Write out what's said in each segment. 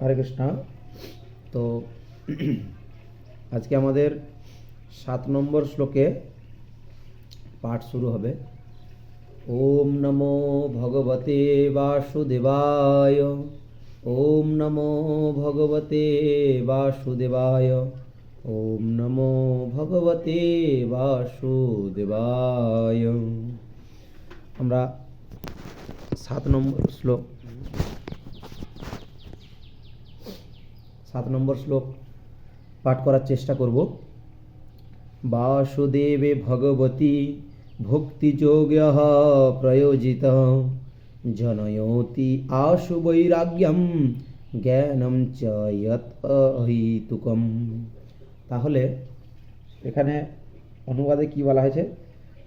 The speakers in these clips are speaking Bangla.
হরে কৃষ্ণ। তো আজকে আমাদের 7 নম্বর শ্লোকে পাঠ শুরু হবে। ওম নমো ভগবতে বাসুদেবায়। ওম নমো ভগবতে বাসুদেবায়। ওম নমো ভগবতে বাসুদেবায়। আমরা 7 নম্বর শ্লোক পাঠ করার চেষ্টা করব। বাসুদেবে ভগবতী ভক্তিযোগ্যঃ প্রয়োজিতঃ জনয়তি আশু বৈরাগ্যম জ্ঞানম চ যৎ অহেতুকম। তাহলে এখানে অনুবাদে কি বলা হয়েছে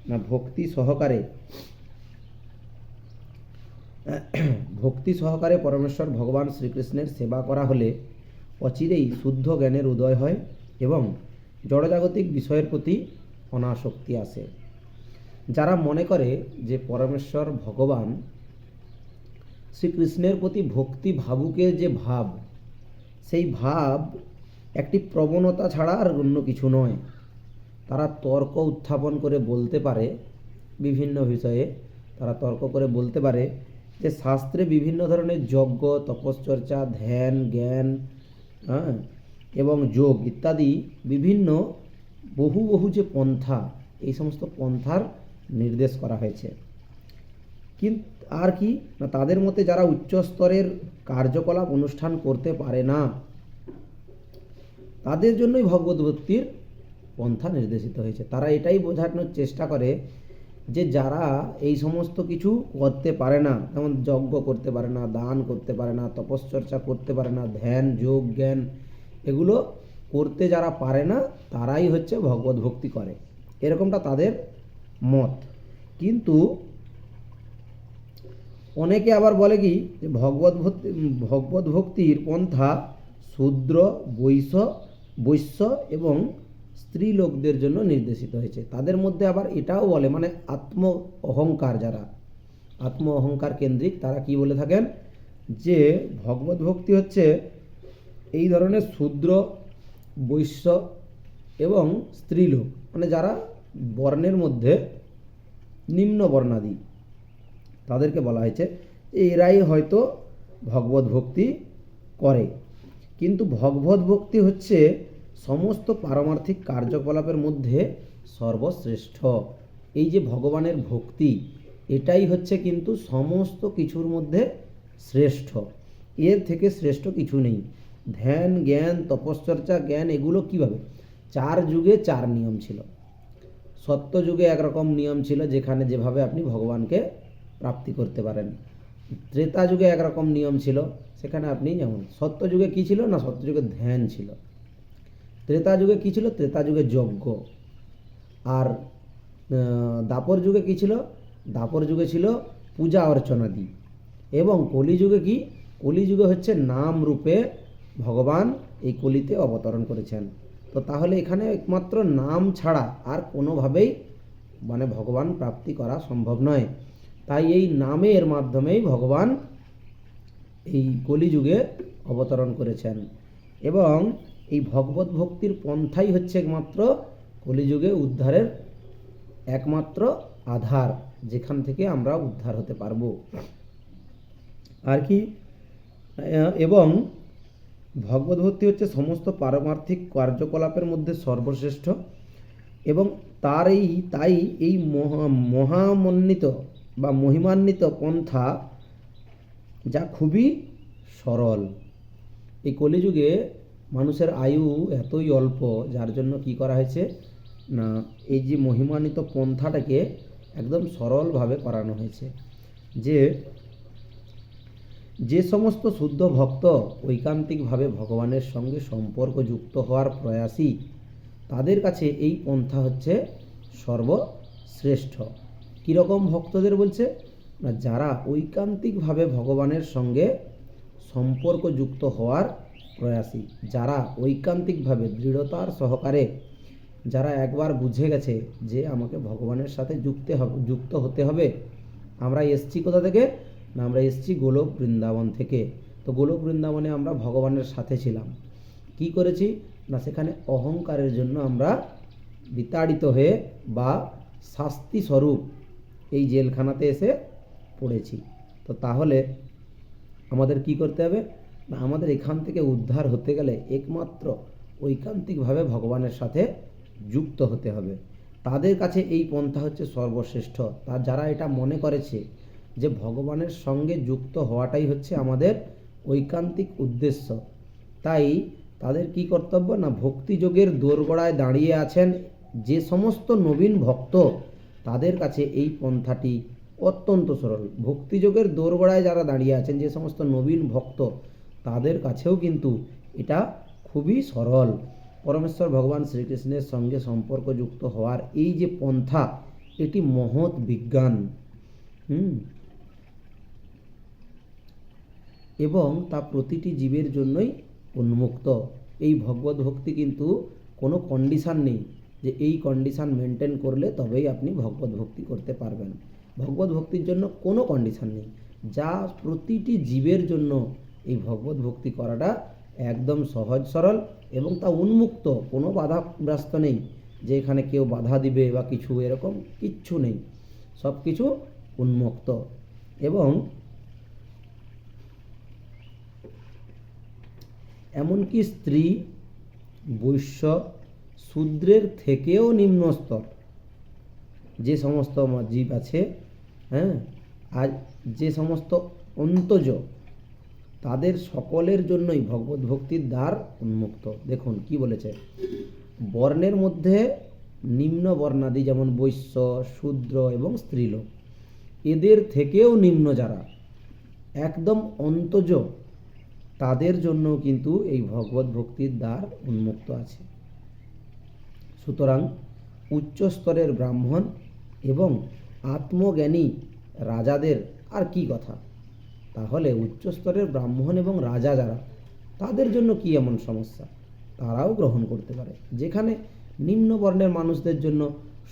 না, ভক্তি সহকারে পরমেশ্বর ভগবান শ্রীকৃষ্ণের সেবা করা হলে অচিরেই শুদ্ধ জ্ঞানের উদয় হয় এবং জড়জাগতিক বিষয়ের প্রতি অনাসক্তি আসে। যারা মনে করে যে পরমেশ্বর ভগবান শ্রীকৃষ্ণের প্রতি ভক্তি ভাবুকের যে ভাব, সেই ভাব একটি প্রবণতা ছাড়া আর অন্য কিছু নয়। তারা তর্ক উত্থাপন করে বলতে পারে, বিভিন্ন বিষয়ে তারা তর্ক করে বলতে পারে যে শাস্ত্রে বিভিন্ন ধরনের যজ্ঞ, তপশ্চর্চা, ধ্যান, জ্ঞান এবং যোগ ইত্যাদি বিভিন্ন বহু যে পন্থা, এই সমস্ত পন্থার নির্দেশ করা হয়েছে। কিন্তু আর কি না, তাদের মতে যারা উচ্চ স্তরের কার্যকলাপ অনুষ্ঠান করতে পারে না, তাদের জন্যই ভগবত ভক্তির পন্থা নির্দেশিত হয়েছে। তারা এটাই বোঝানোর চেষ্টা করে যে যারা এই সমস্ত কিছু করতে পারে না, যেমন যজ্ঞ করতে পারে না, দান করতে পারে না, তপশ্চর্চা করতে পারে না, ধ্যান, যোগ, জ্ঞান এগুলো করতে যারা পারে না, তারাই হচ্ছে ভগবত ভক্তি করে, এরকমটা তাদের মত। কিন্তু অনেকে আবার বলে কি যে ভগবত ভক্তির পন্থা শূদ্র, বৈশ্য এবং স্ত্রী লোকদের জন্য নির্দেশিত হয়েছে। তাদের মধ্যে আবার এটাও বলে, মানে যারা আত্ম অহংকার কেন্দ্রিক, তারা কি বলে থাকেন যে ভগবত ভক্তি হচ্ছে এই ধরনের শূদ্র, বৈশ্য এবং স্ত্রীলোক, মানে যারা বর্ণের মধ্যে নিম্ন বর্ণাদি, তাদেরকে বলা হয়েছে এরাই হয়তো ভগবত ভক্তি করে। কিন্তু ভগবত ভক্তি হচ্ছে সমস্ত পারমার্থিক কার্যকলাপের মধ্যে সর্বশ্রেষ্ঠ। এই যে ভগবানের ভক্তি, এটাই হচ্ছে কিন্তু সমস্ত কিছুর মধ্যে শ্রেষ্ঠ, এর থেকে শ্রেষ্ঠ কিছু নেই। ধ্যান, জ্ঞান, তপশ্চর্চা, জ্ঞান এগুলো কিভাবে 4 যুগে 4 নিয়ম ছিল। সত্য যুগে একরকম নিয়ম ছিল, যেখানে যেভাবে আপনি ভগবানকে প্রাপ্তি করতে পারেন। ত্রেতা যুগে একরকম নিয়ম ছিল, সেখানে আপনি যেমন সত্য যুগে কী ছিল না, সত্য যুগে ধ্যান ছিল। ত্রেতা যুগে কী ছিল, ত্রেতা যুগে যজ্ঞ। আর দাপর যুগে কী ছিল, দাপর যুগে ছিল পূজা অর্চনাদি। এবং কলিযুগে কি, কলিযুগে হচ্ছে নাম রূপে ভগবান এই কলিতে অবতরণ করেছেন। তো তাহলে এখানে একমাত্র নাম ছাড়া আর কোনোভাবেই মানে ভগবান প্রাপ্তি করা সম্ভব নয়। তাই এই নামের মাধ্যমেই ভগবান এই কলিযুগে অবতরণ করেছেন। এবং এই ভগবত ভক্তির পন্থাই হচ্ছে একমাত্র কলিযুগে উদ্ধারের একমাত্র আধার, যেখান থেকে আমরা উদ্ধার হতে পারবো আর কি। এবং ভগবত ভক্তি হচ্ছে সমস্ত পারমার্থিক কার্যকলাপের মধ্যে সর্বশ্রেষ্ঠ। এবং তাই এই মহামন্বিত বা মহিমান্বিত পন্থা, যা খুবই সরল। এই কলিযুগে মানুষের আয়ু এতই অল্প, যার জন্য কি করা হয়েছে না, এই যে মহিমান্বিত পন্থাটাকে একদম সরলভাবে করানো হয়েছে। যে সমস্ত শুদ্ধ ভক্ত ঐকান্তিকভাবে ভগবানের সঙ্গে সম্পর্কযুক্ত হওয়ার প্রয়াসী, তাদের কাছে এই পন্থা হচ্ছে সর্বশ্রেষ্ঠ। কীরকম ভক্তদের বলছে না, যারা ঐকান্তিকভাবে ভগবানের সঙ্গে সম্পর্কযুক্ত হওয়ার প্রয়াসী, যারা ঐকান্তিকভাবে দৃঢ়তার সহকারে, যারা একবার বুঝে গেছে যে আমাকে ভগবানের সাথে যুক্ত হতে হবে। আমরা এসছি কোথা থেকে না, আমরা এসছি গোলক বৃন্দাবন থেকে। তো গোলক বৃন্দাবনে আমরা ভগবানের সাথে ছিলাম, কি করেছি না সেখানে অহংকারের জন্য আমরা বিতাড়িত হয়ে বা শাস্তি স্বরূপ এই জেলখানাতে এসে পড়েছি। তো তাহলে আমাদের কি করতে হবে না আমাদের এখান থেকে উদ্ধার হতে গেলে একমাত্র ঐকান্তিকভাবে ভগবানের সাথে যুক্ত হতে হবে। তাদের কাছে এই পন্থা হচ্ছে সর্বশ্রেষ্ঠ। তা যারা এটা মনে করেছে যে ভগবানের সঙ্গে যুক্ত হওয়াটাই হচ্ছে আমাদের ঐকান্তিক উদ্দেশ্য, তাই তাদের কি কর্তব্য না ভক্তিযোগের দোরগোড়ায় দাঁড়িয়ে আছেন যে সমস্ত নবীন ভক্ত, তাদের কাছে এই পন্থাটি অত্যন্ত সরল। ভক্তিযোগের দোরগোড়ায় যারা দাঁড়িয়ে আছেন যে সমস্ত নবীন ভক্ত, তাদের কাছেও কিন্তু এটা খুবই সরল। পরমেশ্বর ভগবান শ্রীকৃষ্ণের সঙ্গে সম্পর্কযুক্ত হওয়ার এই যে পন্থা, এটি মহৎ বিজ্ঞান এবং তা প্রতিটি জীবের জন্যই উন্মুক্ত। এই ভগবত ভক্তি কিন্তু কোনো কন্ডিশান নেই যে এই কন্ডিশান মেনটেন করলে তবেই আপনি ভগবত ভক্তি করতে পারবেন। ভগবত ভক্তির জন্য কোনো কন্ডিশান নেই, যা প্রতিটি জীবের জন্য এই ভগবত ভক্তি করাটা একদম সহজ সরল এবং তা উন্মুক্ত, কোনো বাধাগ্রস্ত নেই যে এখানে কেউ বাধা দিবে বা কিছু, এরকম কিচ্ছু নেই, সব কিছু উন্মুক্ত। এবং এমনকি স্ত্রী, বৈশ্য, শূদ্রের থেকেও নিম্ন স্তর যে সমস্ত জীব আছে, আর যে সমস্ত অন্তজ, তাদের সকলের জন্যই ভগবত ভক্তির দ্বার উন্মুক্ত। দেখুন কি বলেছে, বর্ণের মধ্যে নিম্ন বর্ণাদি যেমন বৈশ্য, শূদ্র এবং স্ত্রীলোক, এদের থেকেও নিম্ন যারা একদম অন্তজ, তাদের জন্য কিন্তু এই ভগবত ভক্তির দ্বার উন্মুক্ত আছে। সুতরাং উচ্চ স্তরের ব্রাহ্মণ এবং আত্মজ্ঞানী রাজাদের আর কি কথা, তাহলে উচ্চ স্তরের ব্রাহ্মণ এবং রাজা যারা, তাদের জন্য কি এমন সমস্যা, তারাও গ্রহণ করতে পারে। যেখানে নিম্ন বর্ণের মানুষদের জন্য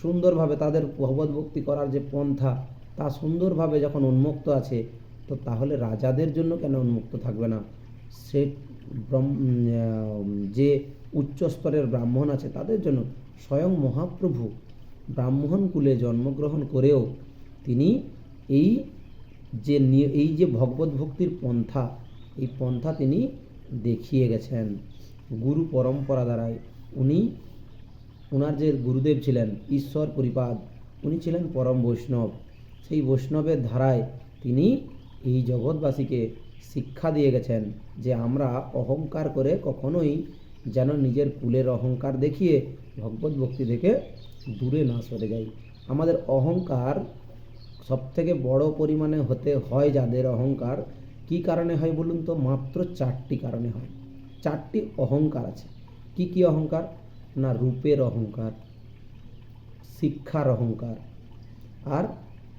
সুন্দরভাবে তাদের ভগবত ভক্তি করার যে পন্থা, তা সুন্দরভাবে যখন উন্মুক্ত আছে, তো তাহলে রাজাদের জন্য কেন উন্মুক্ত থাকবে না? সে যে উচ্চ স্তরের ব্রাহ্মণ আছে তাদের জন্য স্বয়ং মহাপ্রভু ব্রাহ্মণ কুলে জন্মগ্রহণ করেও তিনি এই যে ভগবত ভক্তির পন্থা, এই পন্থা তিনি দেখিয়ে গেছেন গুরু পরম্পরা দ্বারাই। ওনার যে গুরুদেব ছিলেন ঈশ্বর পরিপাদ, উনি ছিলেন পরম বৈষ্ণব। সেই বৈষ্ণবের ধারায় তিনি এই জগৎবাসীকে শিক্ষা দিয়ে গেছেন যে আমরা অহংকার করে কখনোই যেন নিজের কুলের অহংকার দেখিয়ে ভগবত ভক্তি থেকে দূরে না সরে যাই। আমাদের অহংকার সবথেকে বড় পরিমাণে হতে হয়, যাদের অহংকার কি কারণে হয় বলুন তো? মাত্র 4টি কারণে হয়। 4টি অহংকার আছে। কি কি অহংকার না? রূপের অহংকার, শিক্ষার অহংকার, আর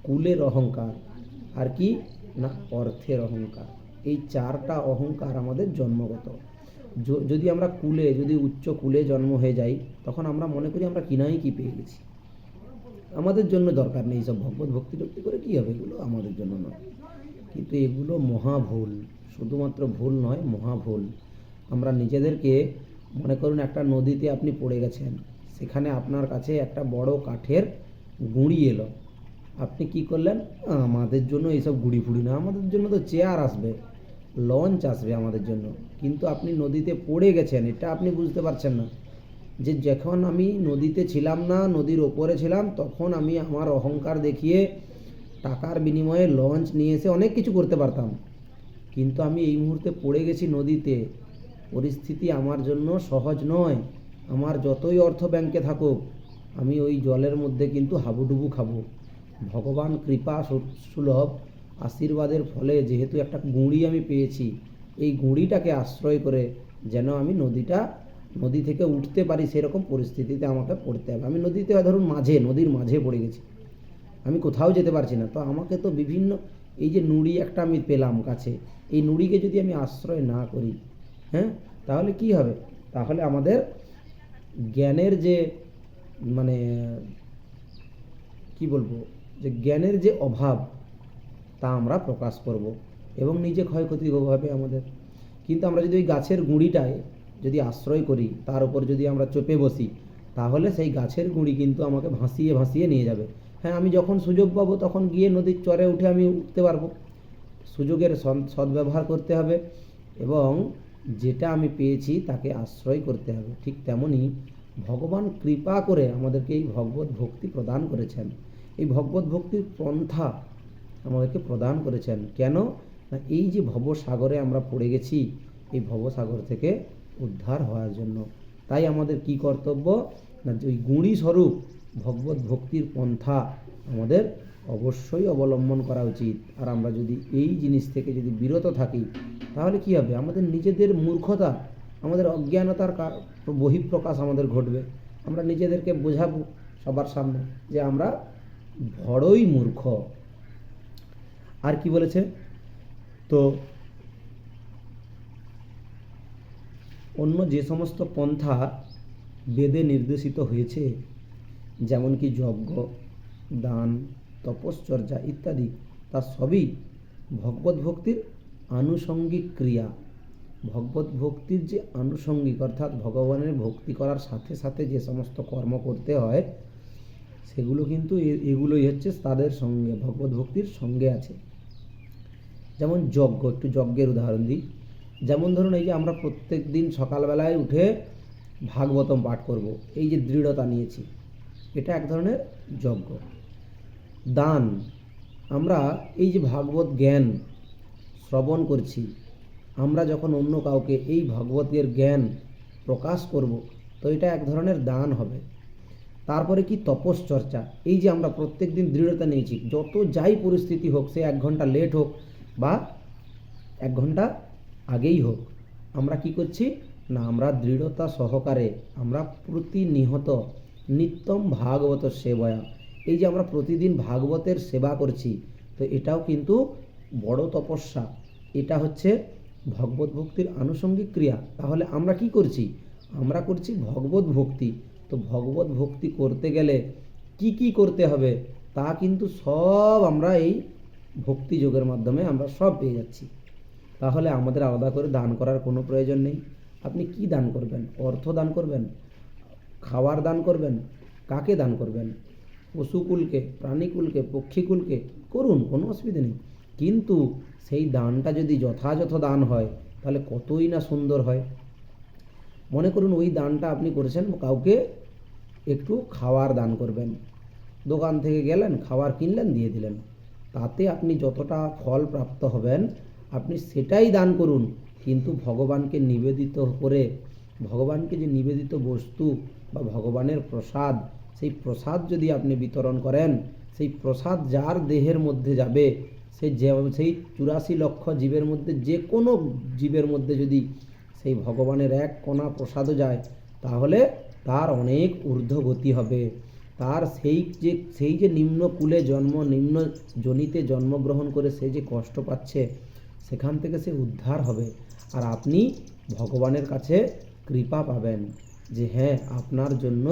কুলের অহংকার, আর কি না অর্থের অহংকার। এই 4টা অহংকার আমাদের জন্মগত। যদি আমরা যদি উচ্চ কুলে জন্ম হয়ে যাই, তখন আমরা মনে করি আমরা কিনাই কি পেয়ে গেছি, আমাদের জন্য দরকার নেই সব ভগবত ভক্তি টক্তি করে কি হবে, এগুলো আমাদের জন্য নয়। কিন্তু এগুলো মহাভুল, শুধুমাত্র ভুল নয়, মহাভুল। আমরা নিজেদেরকে মনে করুন একটা নদীতে আপনি পড়ে গেছেন, সেখানে আপনার কাছে একটা বড় কাঠের গুঁড়ি এলো, আপনি কি করলেন? আমাদের জন্য এইসব গুঁড়ি ফুড়ি না, আমাদের জন্য তো চেয়ার আসবে, লঞ্চ আসবে আমাদের জন্য। কিন্তু আপনি নদীতে পড়ে গেছেন, এটা আপনি বুঝতে পারছেন না যে যখন আমি নদীতে ছিলাম না, নদীর ওপরে ছিলাম, তখন আমি আমার অহংকার দেখিয়ে টাকার বিনিময়ে লঞ্চ নিয়ে এসে অনেক কিছু করতে পারতাম। কিন্তু আমি এই মুহূর্তে পড়ে গেছি নদীতে, পরিস্থিতি আমার জন্য সহজ নয়। আমার যতই অর্থ ব্যাংকে থাকুক, আমি ওই জলের মধ্যে কিন্তু হাবুডুবু খাবো। ভগবান কৃপা সুলভ আশীর্বাদের ফলে যেহেতু একটা গুঁড়ি আমি পেয়েছি, এই গুঁড়িটাকে আশ্রয় করে যেন আমি নদী থেকে উঠতে পারি, সেরকম পরিস্থিতিতে আমাকে পড়তে হবে। আমি নদীতে ধরুন নদীর মাঝে পড়ে গেছি, আমি কোথাও যেতে পারছি না, তো আমাকে তো বিভিন্ন এই যে নুড়ি একটা আমি পেলাম কাছে, এই নুড়িকে যদি আমি আশ্রয় না করি, তাহলে কি হবে? তাহলে আমাদের জ্ঞানের যে মানে কি বলবো, যে জ্ঞানের যে অভাব, তা আমরা প্রকাশ করব। এবং নিজে ক্ষয়ক্ষতি হবে আমাদের। কিন্তু আমরা যদি ওই গাছের গুঁড়িটায় যদি আশ্রয় করি, তার উপর যদি আমরা চেপে বসি, তাহলে সেই গাছের গুঁড়ি কিন্তু আমাকে ভাসিয়ে ভাসিয়ে নিয়ে যাবে। হ্যাঁ, আমি যখন সুযোগ পাবো তখন গিয়ে নদীর চরে উঠে আমি উঠতে পারবো। সুযোগের সদ্ব্যবহার করতে হবে এবং যেটা আমি পেয়েছি তাকে আশ্রয় করতে হবে। ঠিক তেমনই ভগবান কৃপা করে আমাদেরকে এই ভগবত ভক্তি প্রদান করেছেন। এই ভগবত ভক্তির পন্থা আমাদেরকে প্রদান করেছেন। কেন না, এই যে ভবসাগরে আমরা পড়ে গেছি, এই ভবসাগর থেকে উদ্ধার হওয়ার জন্য। তাই আমাদের কি কর্তব্য না, ওই গুণী স্বরূপ ভগবত ভক্তির পন্থা আমাদের অবশ্যই অবলম্বন করা উচিত। আর আমরা যদি এই জিনিস থেকে যদি বিরত থাকি, তাহলে কি হবে, আমাদের নিজেদের মূর্খতা, আমাদের অজ্ঞানতার বহিঃপ্রকাশ আমাদের ঘটবে। আমরা নিজেদেরকে বোঝাবো সবার সামনে যে আমরা বড়ই মূর্খ। আর কি বলেছে, তো অন্য যে সমস্ত পন্থা বেদে নির্দেশিত হয়েছে, যেমন কি যজ্ঞ, দান, তপশ্চর্যা ইত্যাদি, তা সবই ভগবত ভক্তির আনুষঙ্গিক ক্রিয়া। ভগবত ভক্তির যে আনুষঙ্গিক, অর্থাৎ ভগবানের ভক্তি করার সাথে সাথে যে সমস্ত কর্ম করতে হয়, সেগুলো কিন্তু এগুলোই হচ্ছে তাদের সঙ্গে, ভগবত ভক্তির সঙ্গে আছে। যেমন যজ্ঞ, একটু যজ্ঞের উদাহরণ দিই। যেমন ধরুন, এই যে আমরা প্রত্যেক দিন সকালবেলায় উঠে ভাগবতম পাঠ করব, এই যে দৃঢ়তা নিয়েছি, এটা এক ধরনের যজ্ঞ। দান, আমরা এই যে ভাগবত জ্ঞান শ্রবণ করছি, আমরা যখন অন্য কাউকে এই ভাগবতের জ্ঞান প্রকাশ করব, তো এটা এক ধরনের দান হবে। তারপরে কি তপশ্চর্চা, এই যে আমরা প্রত্যেক দিন দৃঢ়তা নিয়েছি, যত যাই পরিস্থিতি হোক, সে 1 ঘন্টা লেট হোক বা 1 ঘন্টা আগেই হোক, আমরা কি করছি না, আমরা দৃঢ়তা সহকারে আমরা প্রতিনিহত নিত্যম ভাগবত সেবয়া, এই যে আমরা প্রতিদিন ভাগবতের সেবা করছি, তো এটাও কিন্তু বড় তপস্যা। এটা হচ্ছে ভগবত ভক্তির আনুষঙ্গিক ক্রিয়া। তাহলে আমরা কি করছি, আমরা করছি ভগবত ভক্তি। তো ভগবত ভক্তি করতে গেলে কি কি করতে হবে, তা কিন্তু সব আমরা এই ভক্তি যোগের মাধ্যমে আমরা সব পেয়ে যাচ্ছি। তাহলে আমাদের আলাদা করে দান করার কোনো প্রয়োজন নেই। আপনি কি দান করবেন, অর্থ দান করবেন, খাবার দান করবেন, কাকে দান করবেন, পশুকুলকে, প্রাণীকুলকে, পক্ষীকুলকে করুন, কোনো অসুবিধা নেই। কিন্তু সেই দানটা যদি যথাযথ দান হয়, তাহলে কতই না সুন্দর হয়। মনে করুন ওই দানটা আপনি করেছেন, কাউকে একটু খাবার দান করবেন, দোকান থেকে গেলেন, খাবার কিনলেন, দিয়ে দিলেন, তাতে আপনি যতটা ফল প্রাপ্ত হবেন আপনি সেটাই দান করুন। কিন্তু ভগবানকে নিবেদিত করে, ভগবানকে যে নিবেদিত বস্তু বা ভগবানের প্রসাদ, সেই প্রসাদ যদি আপনি বিতরণ করেন, সেই প্রসাদ যার দেহের মধ্যে যাবে, সেই 84 লক্ষ জীবের মধ্যে যে কোনো জীবের মধ্যে যদি সেই ভগবানের এক কণা প্রসাদও যায়, তাহলে তার অনেক ঊর্ধ্বগতি হবে। তার সেই যে নিম্ন কুলে নিম্ন জনিতে জন্মগ্রহণ করে সে যে কষ্ট পাচ্ছে, সেখান থেকে সে উদ্ধার হবে। আর আপনি ভগবানের কাছে কৃপা পাবেন যে হ্যাঁ, আপনার জন্য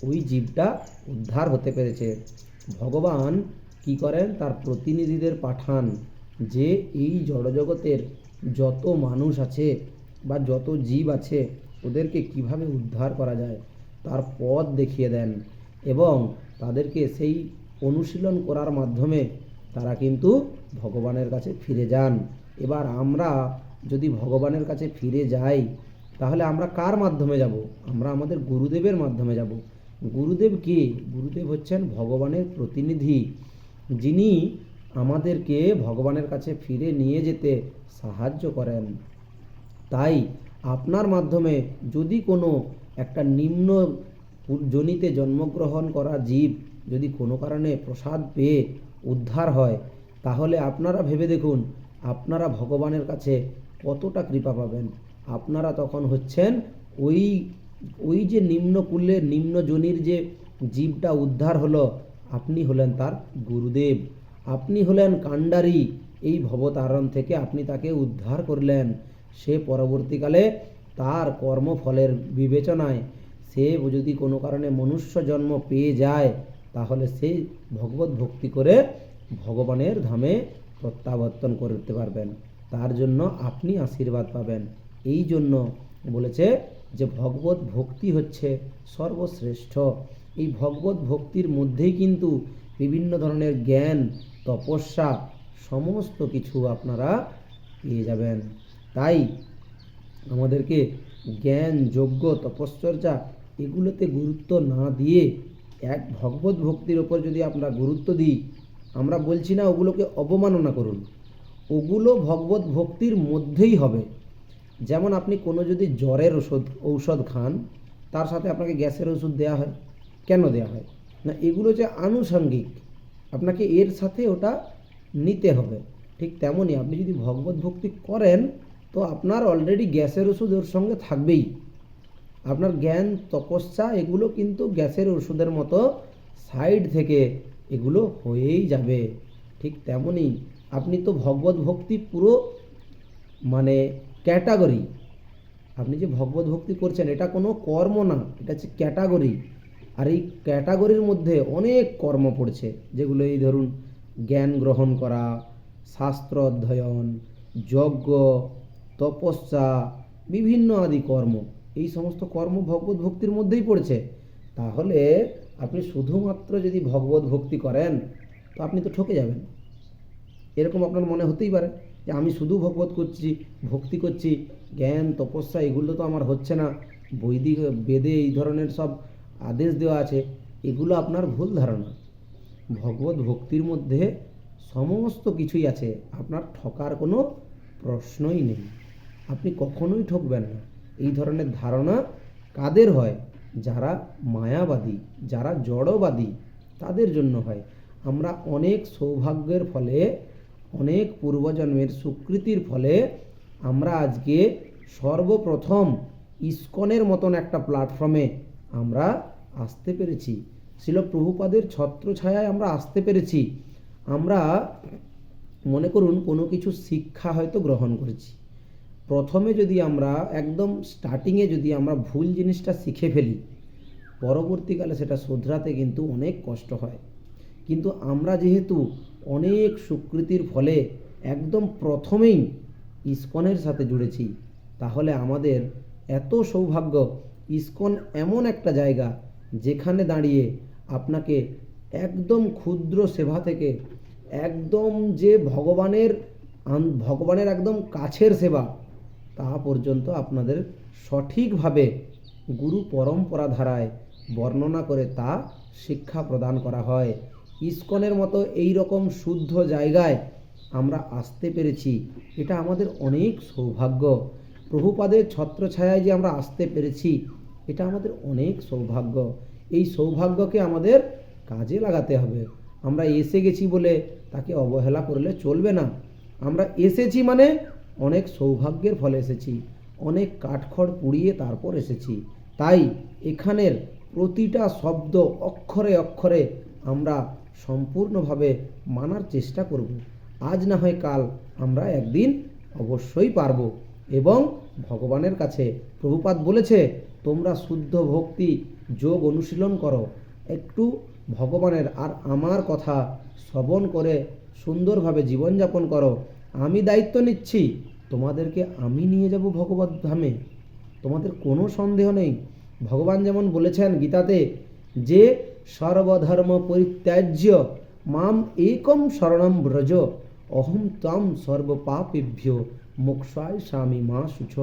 ওই জীবটা উদ্ধার হতে পেরেছে। ভগবান কি করেন, তার প্রতিনিধিদের পাঠান যে এই জড়জগতের যত মানুষ আছে বা যত জীব আছে, ওদেরকে কিভাবে উদ্ধার করা যায় তার পথ দেখিয়ে দেন এবং তাদেরকে সেই অনুশীলন করার মাধ্যমে তারা কিন্তু ভগবানের কাছে ফিরে যান। এবার আমরা যদি ভগবানের কাছে ফিরে যাই, তাহলে আমরা কার মাধ্যমে যাব, আমরা আমাদের গুরুদেবের মাধ্যমে যাব। গুরুদেব কে, গুরুদেব হচ্ছেন ভগবানের প্রতিনিধি, যিনি আমাদেরকে ভগবানের কাছে ফিরে নিয়ে যেতে সাহায্য করেন। তাই আপনার মাধ্যমে যদি কোনো একটা নিম্ন জনিতে জন্মগ্রহণ করা জীব যদি কোনো কারণে প্রসাদ পেয়ে উদ্ধার হয়, তাহলে আপনারা ভেবে দেখুন আপনারা ভগবানের কাছে কতটা কৃপা পাবেন। আপনারা তখন হচ্ছেন ওই যে নিম্ন কুলে নিম্ন জনির যে জীবটা উদ্ধার হলো, আপনি হলেন তার গুরুদেব, আপনি হলেন কাণ্ডারী। এই ভবতারণ থেকে আপনি তাকে উদ্ধার করলেন। সে পরবর্তীকালে তার কর্মফলের বিবেচনায় সে যদি কোনো কারণে মনুষ্য জন্ম পেয়ে যায়, তাহলে সে ভগবত ভক্তি করে ভগবানের ধামে প্রত্যাবর্তন করতে পারবেন, তার জন্য আপনি আশীর্বাদ পাবেন। এই জন্য বলেছে যে ভগবত ভক্তি হচ্ছে সর্বশ্রেষ্ঠ। এই ভগবত ভক্তির মধ্যেই কিন্তু বিভিন্ন ধরনের জ্ঞান, তপস্যা, সমস্ত কিছু আপনারা পেয়ে যাবেন। তাই আমাদেরকে জ্ঞান, যজ্ঞ, তপশ্চর্যা এগুলোতে গুরুত্ব না দিয়ে এক ভগবত ভক্তির ওপর যদি আমরা গুরুত্ব দিই, আমরা বলছি না ওগুলোকে অবমাননা করুন, ওগুলো ভগবত ভক্তির মধ্যেই হবে। যেমন আপনি কোনো যদি জ্বরের ঔষধ খান, তার সাথে আপনাকে গ্যাসের ওষুধ দেওয়া হয়, কেন দেওয়া হয় না? এগুলো যে আনুষঙ্গিক, আপনাকে এর সাথে ওটা নিতে হবে। ঠিক তেমনই আপনি যদি ভগবত ভক্তি করেন, তো আপনার অলরেডি গ্যাসের ওষুধ ওর সঙ্গে থাকবেই। আপনার জ্ঞান, তপস্যা এগুলো কিন্তু গ্যাসের ওষুধের মতো সাইড থেকে এগুলো হয়েই যাবে। ঠিক তেমনই আপনি তো ভগবত ভক্তি পুরো মানে ক্যাটাগরি, আপনি যে ভগবত ভক্তি করছেন এটা কোনো কর্ম না, এটা হচ্ছে ক্যাটাগরি। আর এই ক্যাটাগরির মধ্যে অনেক কর্ম পড়ছে, যেগুলো এই ধরুন জ্ঞান গ্রহণ করা, শাস্ত্র অধ্যয়ন, যজ্ঞ, তপস্যা, বিভিন্ন আদি কর্ম, এই সমস্ত কর্ম ভগবত ভক্তির মধ্যেই পড়ছে। তাহলে আপনি শুধুমাত্র যদি ভগবত ভক্তি করেন, তো আপনি তো ঠকে যাবেন। এরকম আপনার মনে হতেই পারে যে আমি শুধু ভগবত করছি, ভক্তি করছি, জ্ঞান, তপস্যা এগুলো তো আমার হচ্ছে না, বৈদিক বেদে এই ধরনের সব আদেশ দেওয়া আছে। এগুলো আপনার ভুল ধারণা। ভগবত ভক্তির মধ্যে সমস্ত কিছুই আছে, আপনার ঠকার কোনো প্রশ্নই নেই, আপনি কখনোই ঠকবেন না। এই ধরনের ধারণা কাদের হয়? যারা মায়াবাদী, যারা জড়বাদী, তাদের জন্য হয়। আমরা অনেক সৌভাগ্যের ফলে, অনেক পূর্বজন্মের স্বীকৃতির ফলে আমরা আজকে সর্বপ্রথম ইসকনের মতন একটা প্ল্যাটফর্মে আমরা আসতে পেরেছি। শিল প্রভুপাদের ছত্রছায়ায় আমরা আসতে পেরেছি। আমরা মনে করুন কোনো কিছু শিক্ষা হয়তো গ্রহণ করেছি, প্রথমে যদি আমরা একদম স্টার্টিংয়ে যদি আমরা ভুল জিনিসটা শিখে ফেলি, পরবর্তীকালে সেটা শোধরাতে কিন্তু অনেক কষ্ট হয়। কিন্তু আমরা যেহেতু অনেক স্বীকৃতির ফলে একদম প্রথমেই ইসকনের সাথে জুড়েছি, তাহলে আমাদের এত সৌভাগ্য। ইসকন এমন একটা জায়গা যেখানে দাঁড়িয়ে আপনাকে একদম ক্ষুদ্র সেবা থেকে একদম যে ভগবানের একদম কাছের সেবা, তা পর্যন্ত আপনাদের সঠিকভাবে গুরু পরম্পরা ধারায় বর্ণনা করে তা শিক্ষা প্রদান করা হয়। ইসকনের মতো এই রকম শুদ্ধ জায়গায় আমরা আসতে পেরেছি, এটা আমাদের অনেক সৌভাগ্য। প্রভুপাদের ছত্রছায়ায় যে আমরা আসতে পেরেছি, এটা আমাদের অনেক সৌভাগ্য। এই সৌভাগ্যকে আমাদের কাজে লাগাতে হবে। আমরা এসে গেছি বলে তাকে অবহেলা করলে চলবে না। আমরা এসেছি মানে অনেক সৌভাগ্যের ফলে এসেছি, অনেক কাঠখড় পুড়িয়ে তারপর এসেছি। তাই এখানের প্রতিটা শব্দ অক্ষরে অক্ষরে আমরা সম্পূর্ণভাবে মানার চেষ্টা করব। আজ না হয় কাল আমরা একদিন অবশ্যই পারব। এবং ভগবানের কাছে প্রভুপাদ বলেছে, তোমরা শুদ্ধ ভক্তি যোগ অনুশীলন করো, একটু ভগবানের আর আমার কথা শ্রবণ করে সুন্দরভাবে জীবনযাপন করো। আমি দায়িত্ব নিচ্ছি, তোমাদেরকে আমি নিয়ে যাব ভগবত ধামে, তোমাদের কোনো সন্দেহ নেই। ভগবান যেমন বলেছেন গীতাতে যে সর্বধর্ম পরিত্যাজ্য মাম একম শরণম ব্রজ অহম ত্বম সর্বপাপেভ্যো মোক্ষায় স্বামী মা শুচ।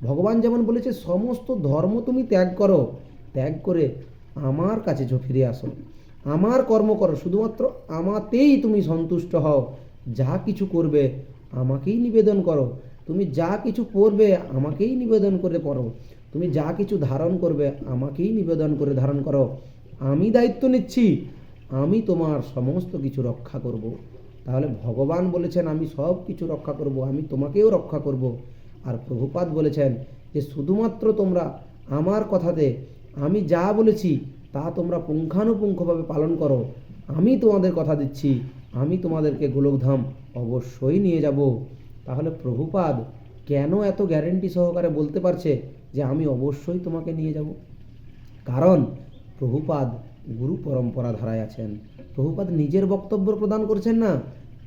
ভগবান যেমন বলেছে সমস্ত ধর্ম তুমি ত্যাগ করো, ত্যাগ করে আমার কাছে ফিরে আসো, আমার কর্ম করো, শুধুমাত্র আমাতেই তুমি সন্তুষ্ট হও। যা কিছু করবে আমাকেই নিবেদন করো, তুমি যা কিছু পড়বে আমাকেই নিবেদন করে পড়ো, তুমি যা কিছু ধারণ করবে আমাকেই নিবেদন করে ধারণ করো। আমি দায়িত্ব নিচ্ছি, আমি তোমার সমস্ত কিছু রক্ষা করব। তাহলে ভগবান বলেছেন আমি সব কিছু রক্ষা করব, আমি তোমাকেও রক্ষা করব। আর প্রভুপাদ বলেছেন যে শুধুমাত্র তোমরা আমার কথাতে আমি যা বলেছি তা তোমরা পুঙ্খানুপুঙ্খভাবে পালন করো। আমি তোমাদের কথা দিচ্ছি, আমি তোমাদেরকে গোলকধাম অবশ্যই নিয়ে যাব। তাহলে প্রভুপাদ কেন এত গ্যারেন্টি সহকারে বলতে পারছে যে আমি অবশ্যই তোমাকে নিয়ে যাব? কারণ প্রভুপাদ গুরু পরম্পরা ধারায় আছেন। প্রভুপাদ নিজের বক্তব্য প্রদান করছেন না,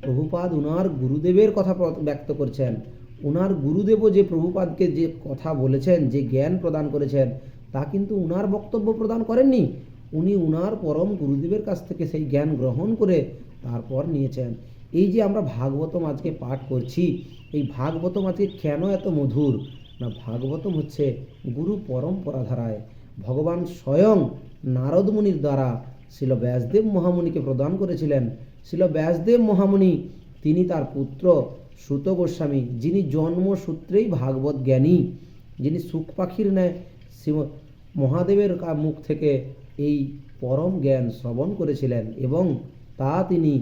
প্রভুপাদ উনার গুরুদেবের কথা ব্যক্ত করছেন। উনার গুরুদেবও যে প্রভুপাদকে যে কথা বলেছেন, যে জ্ঞান প্রদান করেছেন, তা কিন্তু উনার বক্তব্য প্রদান করেননি। উনি উনার পরম গুরুদেবের কাছ থেকে সেই জ্ঞান গ্রহণ করে তারপর নিয়েছেন। এই যে আমরা ভাগবতম আজকে পাঠ করছি, এই ভাগবতম আজকে কেন এত মধুর? না, ভাগবতম হচ্ছে গুরু পরম্পরা ধারায় ভগবান স্বয়ং নারদ মুনির দ্বারা শ্রীল ব্যাসদেব মহামুনিকে প্রদান করেছিলেন। শ্রীল ব্যাসদেব মহামুনি তিনি তার পুত্র সুত গোস্বামী, যিনি জন্মসূত্রেই ভাগবত জ্ঞানী, যিনি সুখ পাখির ন্যায় মহাদেবের মুখ থেকে এই পরম জ্ঞান শ্রবণ করেছিলেন, এবং তা তিনি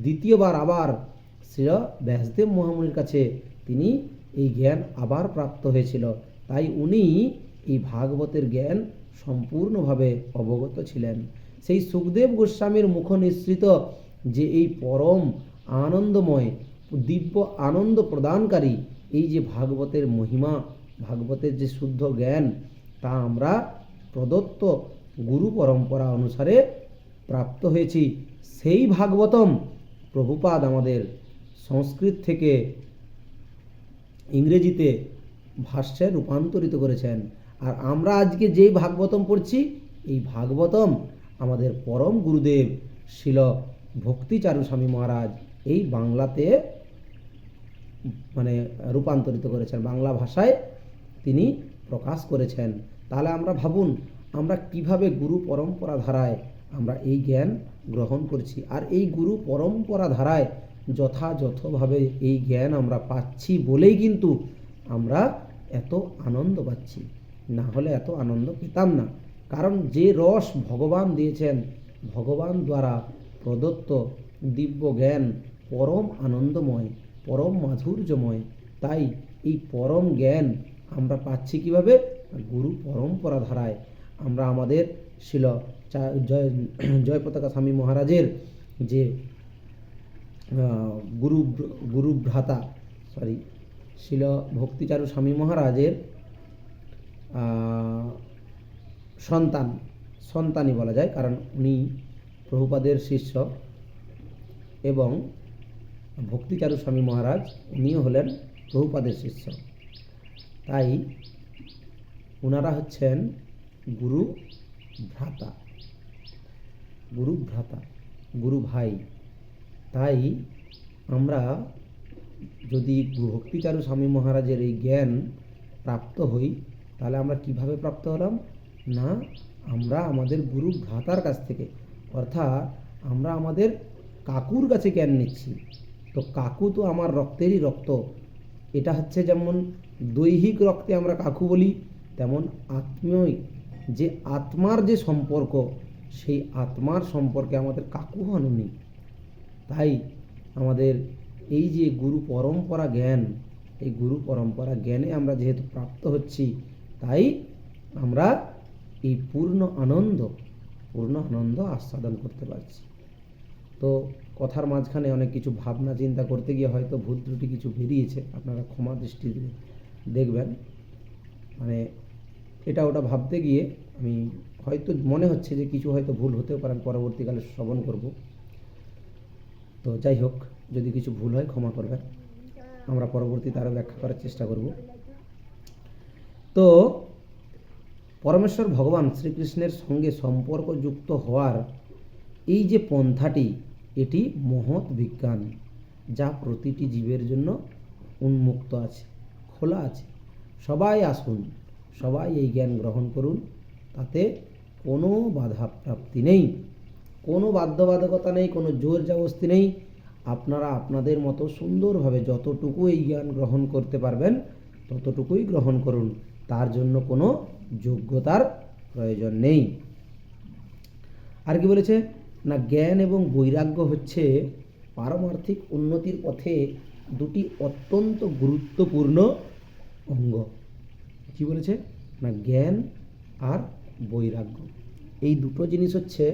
দ্বিতীয়বার আবার শ্রী ব্যাসদেব মহামুনির কাছে তিনি এই জ্ঞান আবার প্রাপ্ত হয়েছিল। তাই উনি এই ভাগবতের জ্ঞান সম্পূর্ণভাবে অবগত ছিলেন। সেই সুখদেব গোস্বামীর মুখ নিঃসৃত যে এই পরম আনন্দময় দিব্য আনন্দ প্রদানকারী এই যে ভাগবতের মহিমা, ভাগবতের যে শুদ্ধ জ্ঞান, তা আমরা প্রদত্ত গুরু পরম্পরা অনুসারে প্রাপ্ত হয়েছি। সেই ভাগবতম প্রভুপাদ আমাদের সংস্কৃত থেকে ইংরেজিতে ভাষ্যে রূপান্তরিত করেছেন। আর আমরা আজকে যেই ভাগবতম পড়ছি, এই ভাগবতম আমাদের পরম গুরুদেব শিল ভক্তিচারু স্বামী মহারাজ এই বাংলাতে রূপান্তরিত করেছেন, বাংলা ভাষায় তিনি প্রকাশ করেছেন। তাহলে আমরা ভাবুন, আমরা কিভাবে গুরু পরম্পরা ধারায় আমরা এই জ্ঞান গ্রহণ করছি, আর এই গুরু পরম্পরা ধারায় যথাযথভাবে এই জ্ঞান আমরা পাচ্ছি বলেই কিন্তু আমরা এত আনন্দ পাচ্ছি, না হলে এত আনন্দ পেতাম না। কারণ যে রস ভগবান দিয়েছেন, ভগবান দ্বারা প্রদত্ত দিব্য জ্ঞান পরম আনন্দময়, পরম মাধুর্যময়। তাই এই পরম জ্ঞান আমরা পাচ্ছি কিভাবে? গুরু পরম্পরা ধারায়। আমরা আমাদের শিল জয় পতাকা স্বামী মহারাজের যে গুরু ভ্রাতা শিল ভক্তিচারু স্বামী মহারাজের সন্তানই বলা যায়, কারণ উনি প্রভুপাদের শিষ্য, এবং ভক্তিচারু স্বামী মহারাজ উনিও হলেন প্রভুপাদের শিষ্য। তাই ওনারা হচ্ছেন গুরু ভ্রাতা, গুরু ভাই। তাই আমরা যদি ভক্তিচারু স্বামী মহারাজের এই জ্ঞান প্রাপ্ত হই, তাহলে আমরা কিভাবে প্রাপ্ত হলাম? না, আমরা আমাদের গুরু ভ্রাতার কাছ থেকে, অর্থাৎ আমরা আমাদের কাকুর কাছে জ্ঞান নিচ্ছি। তো কাকু তো আমার রক্তেরই রক্ত। এটা হচ্ছে যেমন দৈহিক রক্তে আমরা কাকু বলি, তেমন আত্মীয় যে আত্মার যে সম্পর্ক, সেই আত্মার সম্পর্কে আমাদের কাকু হন উনি। তাই আমাদের এই যে গুরু পরম্পরা জ্ঞান, এই গুরু পরম্পরা জ্ঞানে আমরা যেহেতু প্রাপ্ত হচ্ছি, তাই আমরা এই পূর্ণ আনন্দ আস্বাদন করতে পারছি। তো কথার মাঝখানে অনেক কিছু ভাবনা চিন্তা করতে গিয়ে হয়তো ভুল ত্রুটি কিছু বেরিয়েছে, আপনারা ক্ষমা দৃষ্টিতে দেখবেন। এটা ওটা ভাবতে গিয়ে আমি হয়তো মনে হচ্ছে যে কিছু হয়তো ভুল হতেও পারে, পরবর্তীকালে শ্রবণ করব। তো যাই হোক, যদি কিছু ভুল হয় ক্ষমা করবেন, আমরা পরবর্তীতে আরও ব্যাখ্যা করার চেষ্টা করব। তো পরমেশ্বর ভগবান শ্রীকৃষ্ণের সঙ্গে সম্পর্কযুক্ত হওয়ার এই যে পন্থাটি, এটি মহৎ বিজ্ঞান, যা প্রতিটি জীবের জন্য উন্মুক্ত আছে, খোলা আছে। সবাই আসুন, সবাই এই জ্ঞান গ্রহণ করুন, তাতে কোনো বাধা প্রাপ্তি নেই, কোনো বাধ্যবাধকতা নেই, কোনো জোর জবরদস্তি নেই। আপনারা আপনাদের মতো সুন্দরভাবে যতটুকু এই জ্ঞান গ্রহণ করতে পারবেন ততটুকুই গ্রহণ করুন, তার জন্য কোনো যোগ্যতার প্রয়োজন নেই। আর কি বলেছে না, জ্ঞান এবং বৈরাগ্য হচ্ছে পারমার্থিক উন্নতির পথে দুটি অত্যন্ত গুরুত্বপূর্ণ অঙ্গ। কি বলেছে না, জ্ঞান আর বৈরাগ্য, এই দুটো জিনিস হচ্ছে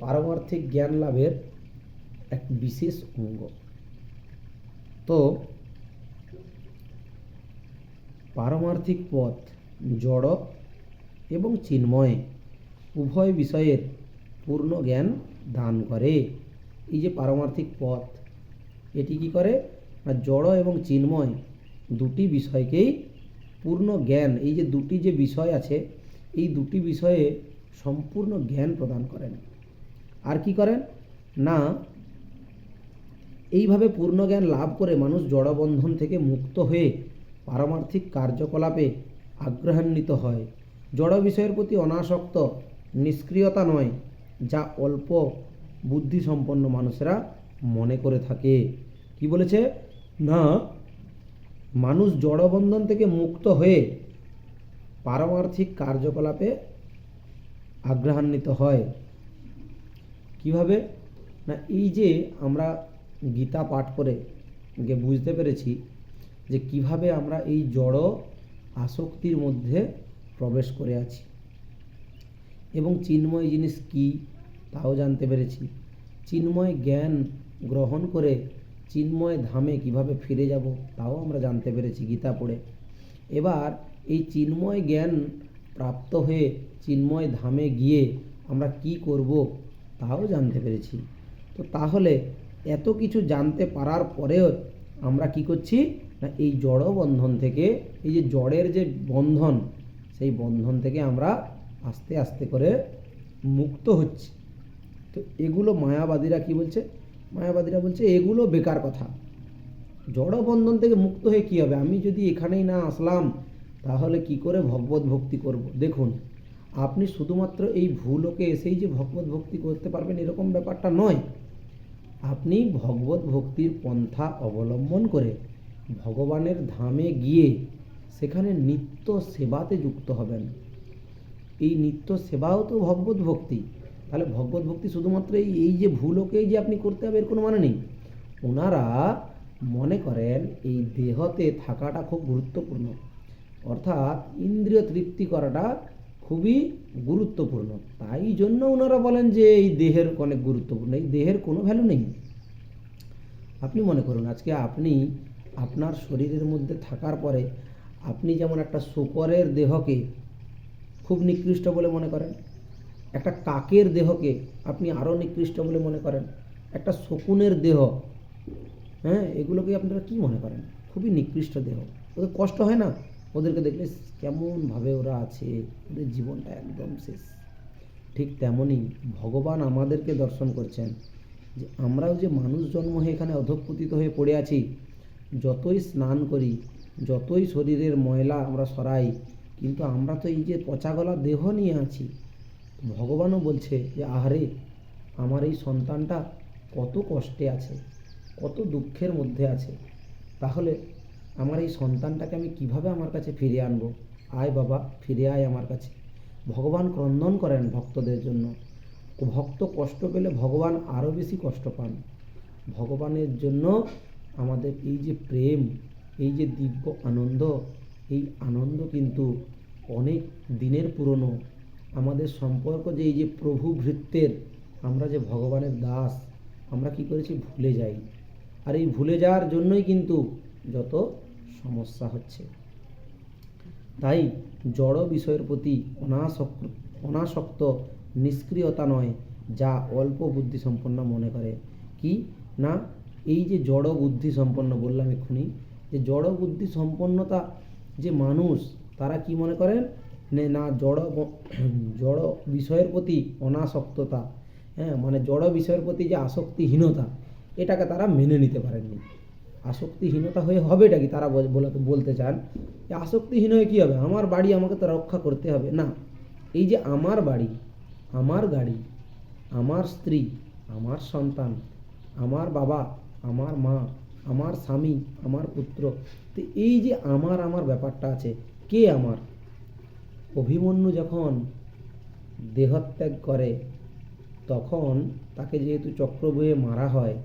পারমার্থিক জ্ঞান লাভের এক বিশেষ অঙ্গ। তো পারমার্থিক পথ জড় এবং চিন্ময় উভয় বিষয়ের পূর্ণ জ্ঞান দান করে। এই যে পারমার্থিক পথ, এটি কি করে না জড় এবং চিন্ময় দুটি বিষয়কেই পূর্ণ জ্ঞান, এই যে দুটি যে বিষয় আছে এই দুটি বিষয়ে সম্পূর্ণ জ্ঞান প্রদান করেন। আর কি করেন না এইভাবে পূর্ণ জ্ঞান লাভ করে মানুষ জড়বন্ধন থেকে মুক্ত হয়ে পারমার্থিক কার্যকলাপে আগ্রহান্বিত হয়। জড় বিষয়ের প্রতি অনাসক্ত নিষ্ক্রিয়তা নয়, যা অল্প বুদ্ধিসম্পন্ন মানুষেরা মনে করে থাকে। কি বলেছে না মানুষ জড়বন্ধন থেকে মুক্ত হয়ে পারমার্থিক কার্যকলাপে আগ্রহান্বিত হয়। কিভাবে না এই যে আমরা গীতা পাঠ করে বুঝতে পেরেছি যে কিভাবে আমরা এই জড় আসক্তির মধ্যে প্রবেশ করে আছি এবং চিন্ময় জিনিস কি তাও জানতে পেরেছি। চিন্ময় জ্ঞান গ্রহণ করে চিন্ময় ধামে কিভাবে ফিরে যাব তাও আমরা জানতে পেরেছি গীতা পড়ে। এবার এই চিন্ময় জ্ঞান প্রাপ্ত হয়ে চিন্ময় ধামে গিয়ে আমরা কি করব তাও জানতে পেরেছি। তো তাহলে এত কিছু জানতে পারার পরেও আমরা কি করছি না এই জড় বন্ধন থেকে, এই যে জড়ের যে বন্ধন সেই বন্ধন থেকে আমরা আস্তে আস্তে করে মুক্ত হচ্ছি। তো এগুলো মায়াবাদীরা কি বলছে, মায়াবাদীরা বলছে এগুলো বেকার কথা। জড় বন্ধন থেকে মুক্ত হয়ে কি হবে, আমি যদি এখানেই না আসলাম তাহলে কি করে ভগবত ভক্তি করব। দেখুন আপনি শুধুমাত্র এই ভূলোকে এসেই যে ভগবত ভক্তি করতে পারবেন এরকম ব্যাপারটা নয়। আপনি ভগবত ভক্তির পন্থা অবলম্বন করে ভগবানের ধামে গিয়ে সেখানে নিত্য সেবাতে যুক্ত হবেন। এই নিত্য সেবাও তো ভগবত ভক্তি। তাহলে ভগবত ভক্তি শুধুমাত্র এই যে ভূলোকেই যে আপনি করতে হবে এর কোনো মানে নেই। ওনারা মনে করেন এই দেহতে থাকাটা খুব গুরুত্বপূর্ণ, অর্থাৎ ইন্দ্রিয় তৃপ্তি করাটা খুবই গুরুত্বপূর্ণ। তাই জন্য ওনারা বলেন যে এই দেহের অনেক গুরুত্বপূর্ণ, এই দেহের কোনো ভ্যালু নেই। আপনি মনে করুন আজকে আপনি আপনার শরীরের মধ্যে থাকার পরে আপনি যেমন একটা শূকরের দেহকে খুব নিকৃষ্ট বলে মনে করেন, একটা কাকের দেহকে আপনি আরও নিকৃষ্ট বলে মনে করেন, একটা শকুনের দেহ, হ্যাঁ এগুলোকে আপনারা কি মনে করেন খুবই নিকৃষ্ট দেহ। ওদের কষ্ট হয় না, ওদেরকে দেখলে কেমনভাবে ওরা আছে, ওদের জীবনটা একদম শেষ। ঠিক তেমনই ভগবান আমাদেরকে দর্শন করছেন যে আমরাও যে মানুষ জন্ম হয়ে এখানে অধঃপতিত হয়ে পড়ে আছি, যতই স্নান করি যতই শরীরের ময়লা আমরা সরাই কিন্তু আমরা তো এই যে পচাগলা দেহ নিয়ে আছি। ভগবানও বলছে যে আহারে আমার এই সন্তানটা কত কষ্টে আছে, কত দুঃখের মধ্যে আছে, তাহলে আমার এই সন্তানটাকে আমি কিভাবে আমার কাছে ফিরিয়ে আনবো, আয় বাবা ফিরে আয় আমার কাছে। ভগবান ক্রন্দন করেন ভক্তদের জন্য। ভক্ত কষ্ট পেলে ভগবান আরও বেশি কষ্ট পান। ভগবানের জন্য আমাদের এই যে প্রেম, এই যে দিব্য আনন্দ, এই আনন্দ কিন্তু অনেক দিনের পুরনো। আমাদের সম্পর্ক যে এই যে প্রভু ভৃত্যের, আমরা যে ভগবানের দাস, আমরা কি করেছি ভুলে যাই। আর এই ভুলে যাওয়ার জন্যই কিন্তু যত সমস্যা হচ্ছে। তাই জড় বিষয়ের প্রতি অনাসক্ত নিষ্ক্রিয়তা নয়, যা অল্প বুদ্ধি সম্পন্ন মনে করে। কি না এই যে জড় বুদ্ধি সম্পন্ন বললাম এক্ষুনি, যে জড় বুদ্ধি সম্পন্নতা যে মানুষ তারা কি মনে করেন না জড় বিষয়ের প্রতি অনাসক্ততা, হ্যাঁ মানে জড় বিষয়ের প্রতি যে আসক্তিহীনতা এটাকে তারা মেনে নিতে পারেননি। আসক্তিহীনতা হয়ে হবেটা কি তারা বলতে চান যে আসক্তিহীন হয়ে কী হবে, আমার বাড়ি আমাকে তো রক্ষা করতে হবে না। এই যে আমার বাড়ি, আমার গাড়ি, আমার স্ত্রী, আমার সন্তান, আমার বাবা, আমার মা, আমার স্বামী, আমার পুত্র, তো এই যে আমার ব্যাপারটা আছে, কে আমার? অভিমন্যু যখন দেহত্যাগ করে তখন তাকে যেহেতু চক্রব্যূহে মারা হয়,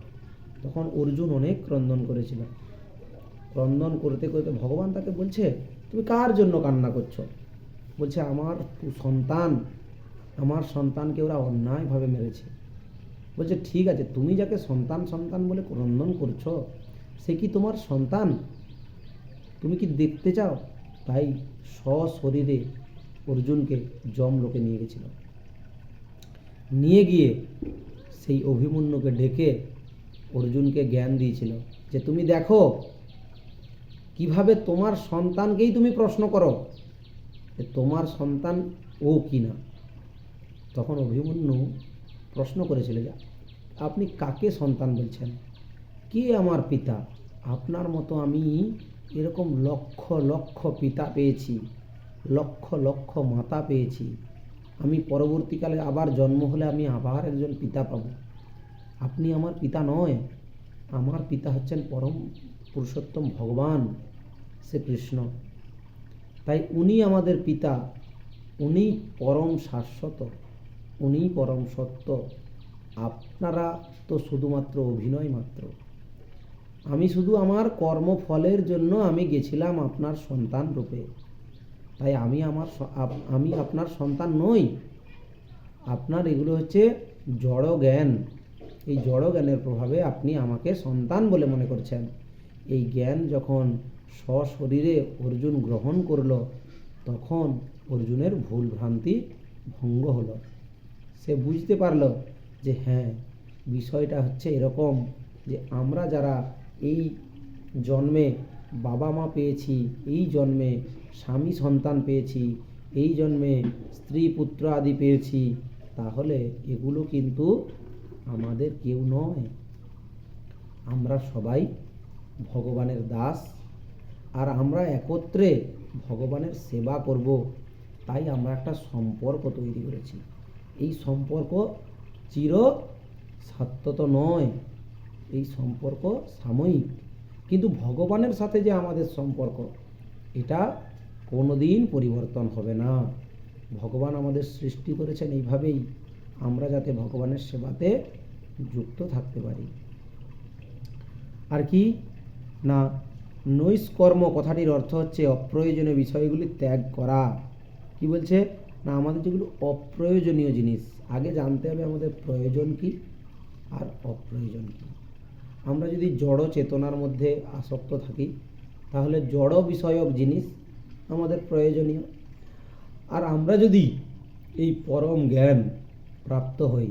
তখন অর্জুন অনেক ক্রন্দন করেছিল। ক্রন্দন করতে করতে ভগবান তাকে বলছে তুমি কার জন্য কান্না করছো? বলছে আমার সন্তানকে ওরা অন্যায়ভাবে মেরেছে। বলছে ঠিক আছে, তুমি যাকে সন্তান বলে ক্রন্দন করছো সে কি তোমার সন্তান? তুমি কি দেখতে চাও? তাই সশরীরে অর্জুনকে যমলোকে নিয়ে গেছিল। নিয়ে গিয়ে সেই অভিমন্যুকে ডেকে অর্জুনকে জ্ঞান দিয়েছিল যে তুমি দেখো কিভাবে তোমার সন্তানকেই তুমি প্রশ্ন করো যে তোমার সন্তান ও কি না। তখন অভিমন্যু প্রশ্ন করেছিল যে আপনি কাকে সন্তান বলছেন, কে আমার পিতা? আপনার মতো আমি এরকম লক্ষ লক্ষ পিতা পেয়েছি, লক্ষ লক্ষ মাতা পেয়েছি, আমি পরবর্তীকালে আবার জন্ম হলে আমি আবার একজন পিতা পাব। আপনি আমার পিতা নয়, আমার পিতা হচ্ছেন পরম পুরুষোত্তম ভগবান শ্রীকৃষ্ণ। তাই উনি আমাদের পিতা, উনি পরম শাশ্বত, উনি পরম সত্য। আপনারা তো শুধুমাত্র অভিনয় মাত্র। আমি শুধু আমার কর্মফলের জন্য আমি গেছিলাম আপনার সন্তান রূপে। তাই আমি আপনার সন্তান নই। আপনার এগুলো হচ্ছে জড় জ্ঞান। এই জড় জ্ঞানের প্রভাবে আপনি আমাকে সন্তান বলে মনে করছেন। এই জ্ঞান যখন সশরীরে অর্জুন গ্রহণ করল, তখন অর্জুনের ভুল ভ্রান্তি ভঙ্গ হলো। সে বুঝতে পারল যে হ্যাঁ, বিষয়টা হচ্ছে এরকম যে আমরা যারা এই জন্মে বাবা মা পেয়েছি, এই জন্মে স্বামী সন্তান পেয়েছি, এই জন্মে স্ত্রী পুত্র আদি পেয়েছি, তাহলে এগুলো কিন্তু আমাদের কেউ নয়। আমরা সবাই ভগবানের দাস, আর আমরা একত্রে ভগবানের সেবা করব। তাই আমরা একটা সম্পর্ক তৈরি করেছি। এই সম্পর্ক চির শাশ্বত নয়, এই সম্পর্ক সাময়িক। কিন্তু ভগবানের সাথে যে আমাদের সম্পর্ক, এটা কোনোদিন পরিবর্তন হবে না। ভগবান আমাদের সৃষ্টি করেছেন এইভাবেই, আমরা যাতে ভগবানের সেবাতে যুক্ত থাকতে পারি। আর কি না, নৈষ্কর্ম কথাটির অর্থ হচ্ছে অপ্রয়োজনীয় বিষয়গুলি ত্যাগ করা। কি বলছে না, আমাদের যেগুলো অপ্রয়োজনীয় জিনিস, আগে জানতে হবে আমাদের প্রয়োজন কি আর অপ্রয়োজন কি। আমরা যদি জড় চেতনার মধ্যে আসক্ত থাকি, তাহলে জড় বিষয়ক জিনিস আমাদের প্রয়োজনীয়। আর আমরা যদি এই পরম জ্ঞান প্রাপ্ত হই,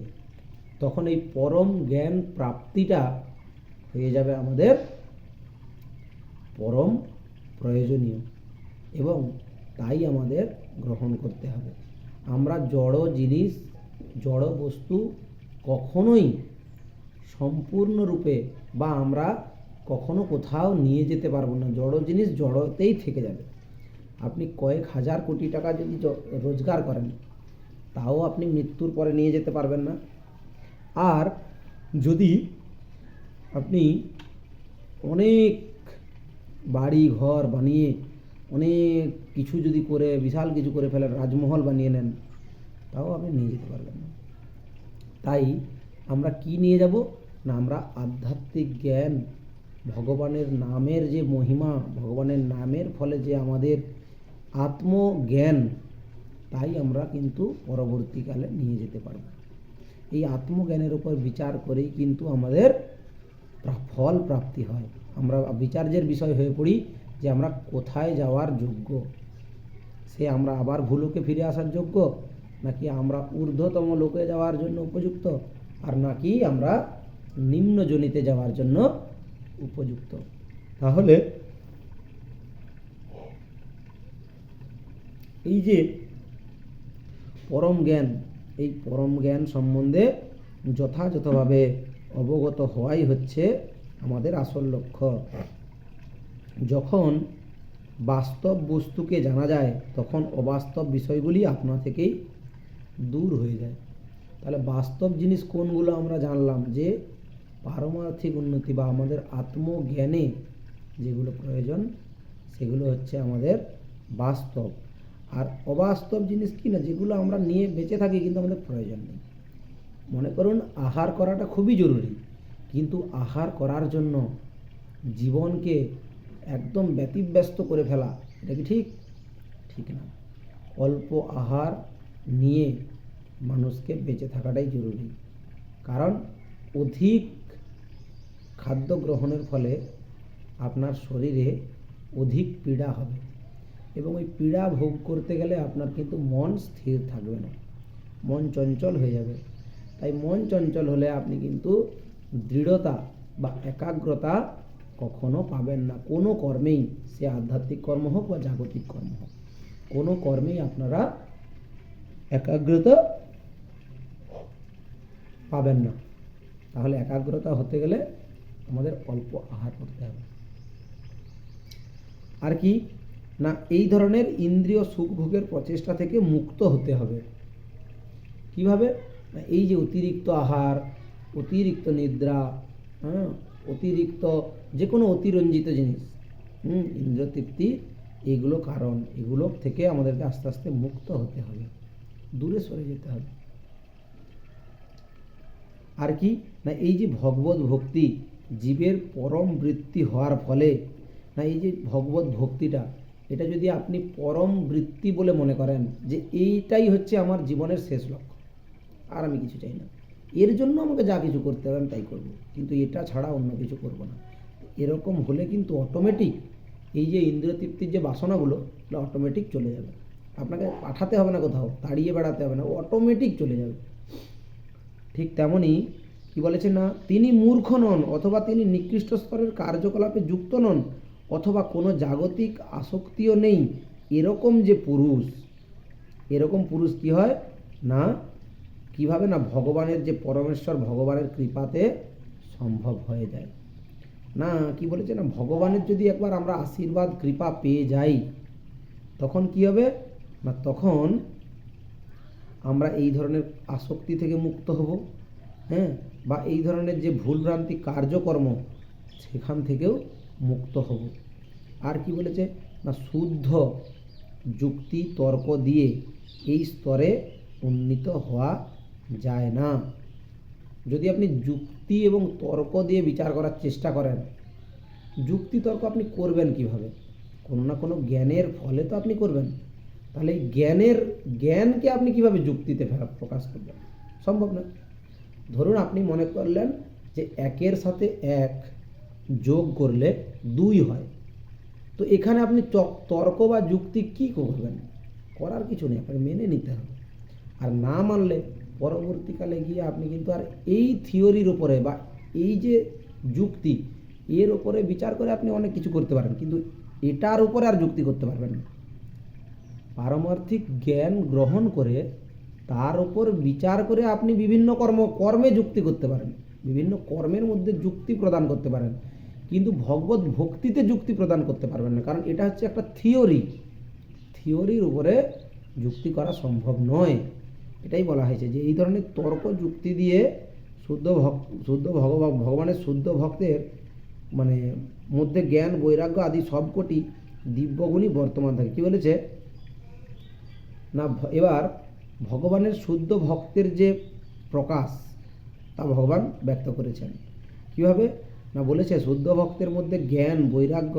তখন এই পরম জ্ঞান প্রাপ্তিটা হয়ে যাবে আমাদের পরম প্রয়োজনীয়, এবং তাই আমাদের গ্রহণ করতে হবে। আমরা জড় জিনিস, জড় বস্তু কখনোই সম্পূর্ণরূপে বা আমরা কখনো কোথাও নিয়ে যেতে পারবো না। জড় জিনিস জড়তেই থেকে যাবে। আপনি কয়েক হাজার কোটি টাকা যদি রোজগার করেন, তাও আপনি মৃত্যুর পরে নিয়ে যেতে পারবেন না। আর যদি আপনি অনেক বাড়ি ঘর বানিয়ে অনেক কিছু যদি করে বিশাল কিছু করে ফেলেন, রাজমহল বানিয়ে নেন, তাও আপনি নিয়ে যেতে পারবেন না। তাই আমরা কি নিয়ে যাব না, আমরা আধ্যাত্মিক জ্ঞান, ভগবানের নামের যে মহিমা, ভগবানের নামের ফলে যে আমাদের আত্মজ্ঞান, তাই আমরা কিন্তু পরবর্তীকালে নিয়ে যেতে পারব। এই আত্মজ্ঞানের উপর বিচার করেই কিন্তু আমাদের ফল প্রাপ্তি হয়। আমরা বিচার্যের বিষয় হয়ে পড়ি যে আমরা কোথায় যাওয়ার যোগ্য, সে আমরা আবার ভূলোকে ফিরে আসার যোগ্য, নাকি আমরা ঊর্ধ্বতম লোকে যাওয়ার জন্য উপযুক্ত, আর নাকি আমরা নিম্ন জনিতে যাওয়ার জন্য উপযুক্ত। তাহলে এই যে পরম জ্ঞান, এই পরম জ্ঞান সম্বন্ধে যথাযথভাবে অবগত হওয়াই হচ্ছে আমাদের আসল লক্ষ্য। যখন বাস্তব বস্তুকে জানা যায়, তখন অবাস্তব বিষয়গুলি আপনা থেকেই দূর হয়ে যায়। তাহলে বাস্তব জিনিস কোনগুলো আমরা জানলাম, যে পারমার্থিক উন্নতি বা আমাদের আত্মজ্ঞানে যেগুলো প্রয়োজন, সেগুলো হচ্ছে আমাদের বাস্তব। আর অবাস্তব জিনিস কি না, যেগুলো আমরা নিয়ে বেঁচে থাকি কিন্তু আমাদের প্রয়োজন নেই। মনে করুন আহার করাটা খুবই জরুরি, কিন্তু আহার করার জন্য জীবনকে একদম ব্যতিব্যস্ত করে ফেলা, এটা কি ঠিক? ঠিক না। অল্প আহার নিয়ে মানুষকে বেঁচে থাকাটাই জরুরি। কারণ অধিক খাদ্য গ্রহণের ফলে আপনার শরীরে অধিক পীড়া হবে, এবং ওই পীড়া ভোগ করতে গেলে আপনার কিন্তু মন স্থির থাকবে না, মন চঞ্চল হয়ে যাবে। তাই মন চঞ্চল হলে আপনি কিন্তু দৃঢ়তা বা একাগ্রতা কখনো পাবেন না কোনো কর্মেই, সে আধ্যাত্মিক কর্ম হোক বা জাগতিক কর্ম হোক, কোনো কর্মেই আপনারা একাগ্রতা পাবেন না। তাহলে একাগ্রতা হতে গেলে আমাদের অল্প আহার করতে হবে। আর কি না, এই ধরনের ইন্দ্রিয় সুখ ভোগের প্রচেষ্টা থেকে মুক্ত হতে হবে। কিভাবে না, এই যে অতিরিক্ত আহার, অতিরিক্ত নিদ্রা, অতিরিক্ত যে কোনো অতিরঞ্জিত জিনিস, ইন্দ্রিয় তৃপ্তি, এগুলো কারণ, এগুলো থেকে আমাদেরকে আস্তে আস্তে মুক্ত হতে হবে, দূরে সরে যেতে হবে। আর কি না, এই যে ভগবত ভক্তি জীবের পরম বৃত্তি হওয়ার ফলে, না এই যে ভগবত ভক্তিটা, এটা যদি আপনি পরম বৃত্তি বলে মনে করেন যে এইটাই হচ্ছে আমার জীবনের শেষ লক্ষ্য, আর আমি কিছু চাই না, এর জন্য আমাকে যা কিছু করতে হবে আমি তাই করব, কিন্তু এটা ছাড়া অন্য কিছু করব না, এরকম হলে কিন্তু অটোমেটিক এই যে ইন্দ্রিয় তৃপ্তির যে বাসনাগুলো, এগুলো অটোমেটিক চলে যাবে। আপনাকে পাঠাতে হবে না কোথাও, তাড়িয়ে বেড়াতে হবে না, অটোমেটিক চলে যাবে। ঠিক তেমনই কি বলেছে না, তিনি মূর্খ নন, অথবা তিনি নিকৃষ্ট স্তরের কার্যকলাপে যুক্ত নন, অথবা কোনো জাগতিক আসক্তিও নেই, এরকম যে পুরুষ, এরকম পুরুষ কি হয় না, কিভাবে না ভগবানের যে পরমেশ্বর ভগবানের কৃপাতে সম্ভব হয়ে যায়। না কি বলেছে না, ভগবানের যদি একবার আমরা আশীর্বাদ কৃপা পেয়ে যাই, তখন কি হবে না, তখন আমরা এই ধরনের আসক্তি থেকে মুক্ত হব, বা এই ধরনের যে ভুলভ্রান্তি কার্যকর্ম, সেখান থেকেও মুক্ত হব। আর কি বলেছে না, শুদ্ধ যুক্তি তর্ক দিয়ে এই স্তরে উন্নীত হওয়া যায় না। যদি আপনি যুক্তি এবং তর্ক দিয়ে বিচার করার চেষ্টা করেন, যুক্তি তর্ক আপনি করবেন কিভাবে, কোনো না কোনো জ্ঞানের ফলে তো আপনি করবেন, তাহলে এই জ্ঞানকে আপনি কিভাবে যুক্তিতে প্রকাশ করবেন, সম্ভব না। ধরুন আপনি মনে করলেন যে 1-এর সাথে 1 যোগ করলে 2 হয়, তো এখানে আপনি তর্ক বা যুক্তি কি করবেন, করার কিছু নেই, আপনাকে মেনে নিতে হবে। আর না মানলে পরবর্তীকালে গিয়ে আপনি কিন্তু আর এই থিওরির উপরে বা এই যে যুক্তি, এর উপরে বিচার করে আপনি অনেক কিছু করতে পারেন, কিন্তু এটার উপরে আর যুক্তি করতে পারবেন না। পারমার্থিক জ্ঞান গ্রহণ করে তার উপর বিচার করে আপনি বিভিন্ন কর্মে যুক্তি করতে পারেন, বিভিন্ন কর্মের মধ্যে যুক্তি প্রদান করতে পারেন, কিন্তু ভগবত ভক্তিতে যুক্তি প্রদান করতে পারবেন না, কারণ এটা হচ্ছে একটা থিওরির উপরে যুক্তি করা সম্ভব নয়। এটাই বলা হয়েছে যে এই ধরনের তর্ক যুক্তি দিয়ে শুদ্ধ ভগবানের শুদ্ধ ভক্তের মানে মধ্যে জ্ঞান বৈরাগ্য আদি সবকটি দিব্যগুণই বর্তমান থাকে। কি বলেছে না, এবার ভগবানের শুদ্ধ ভক্তের যে প্রকাশ তা ভগবান ব্যক্ত করেছেন কিভাবে না, বলেছে শুদ্ধ ভক্তের মধ্যে জ্ঞান বৈরাগ্য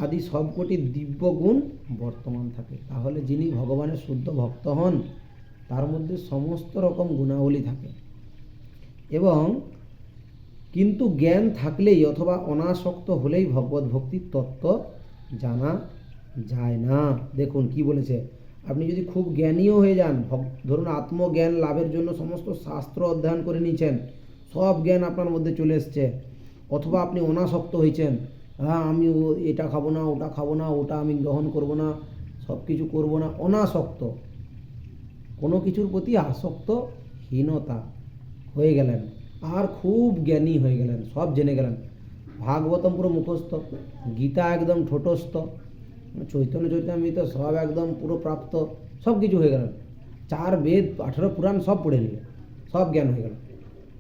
আদি সবকটি দিব্যগুণ বর্তমান থাকে। তাহলে যিনি ভগবানের শুদ্ধ ভক্ত হন তার মধ্যে সমস্ত রকম গুণাবলী থাকে, এবং কিন্তু জ্ঞান থাকলেই অথবা অনাসক্ত হলেই ভগবত ভক্তির তত্ত্ব জানা যায় না। দেখুন কি বলেছে, আপনি যদি খুব জ্ঞানীও হয়ে যান, ধরুন আত্মজ্ঞান লাভের জন্য সমস্ত শাস্ত্র অধ্যয়ন করে নিয়েছেন, সব জ্ঞান আপনার মধ্যে চলে এসছে, অথবা আপনি অনাসক্ত হয়েছেন, আমি এটা খাবো না, ওটা খাবো না, ওটা আমি গ্রহণ করব না, সব কিছু করবো না, অনাসক্ত, কোনো কিছুর প্রতি আসক্তহীনতা হয়ে গেলেন, আর খুব জ্ঞানী হয়ে গেলেন, সব জেনে গেলেন, ভাগবতম পুরো মুখস্থ, গীতা একদম ঠোঁটস্থ, চৈতন্য চৈতন্যমৃত সব একদম পুরো প্রাপ্ত, সব কিছু হয়ে গেলেন, 4 বেদ 18 পুরাণ সব পড়ে নিলেন, সব জ্ঞান হয়ে গেল,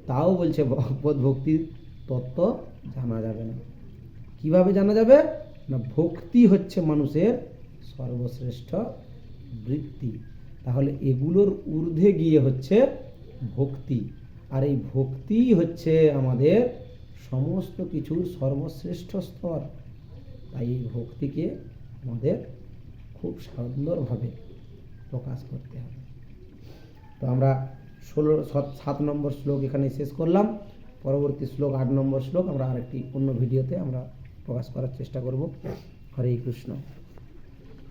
তাও বলছে ভগবত ভক্তির তত্ত্ব জানা যাবে না। কিভাবে জানা যাবে না, ভক্তি হচ্ছে মানুষের সর্বশ্রেষ্ঠ বৃত্তি। তাহলে এগুলোর ঊর্ধ্বে গিয়ে হচ্ছে ভক্তি, আর এই ভক্তি হচ্ছে আমাদের সমস্ত কিছুর সর্বশ্রেষ্ঠ স্তর। তাই এই ভক্তিকে আমাদের খুব সুন্দরভাবে প্রকাশ করতে হবে। তো আমরা 7 নম্বর শ্লোক এখানে শেষ করলাম। পরবর্তী শ্লোক 8 নম্বর শ্লোক আমরা আরেকটি অন্য ভিডিওতে আমরা প্রকাশ করার চেষ্টা করব। হরে কৃষ্ণ।